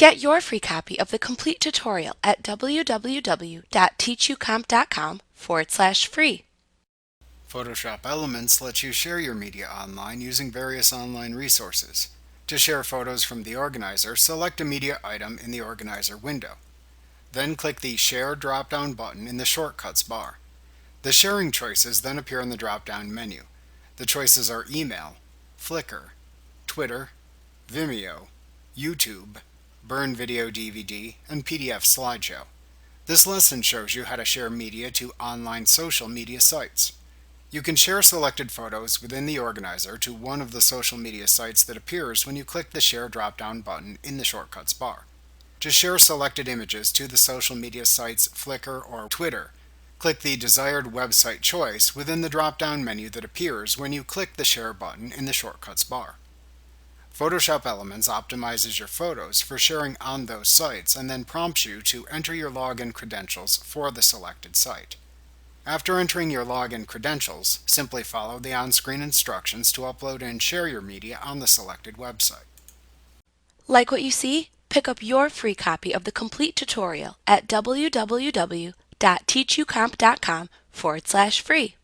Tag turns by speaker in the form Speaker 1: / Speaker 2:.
Speaker 1: Get your free copy of the complete tutorial at www.teachucomp.com/free.
Speaker 2: Photoshop Elements lets you share your media online using various online resources. To share photos from the organizer, select a media item in the organizer window. Then click the Share drop-down button in the Shortcuts bar. The sharing choices then appear in the drop-down menu. The choices are Email, Flickr, Twitter, Vimeo, YouTube, Burn Video DVD, and PDF Slideshow. This lesson shows you how to share media to online social media sites. You can share selected photos within the organizer to one of the social media sites that appears when you click the Share drop-down button in the Shortcuts bar. To share selected images to the social media sites Flickr or Twitter, click the desired website choice within the drop-down menu that appears when you click the Share button in the Shortcuts bar. Photoshop Elements optimizes your photos for sharing on those sites and then prompts you to enter your login credentials for the selected site. After entering your login credentials, simply follow the on-screen instructions to upload and share your media on the selected website.
Speaker 1: Like what you see? Pick up your free copy of the complete tutorial at www.teachucomp.com/free.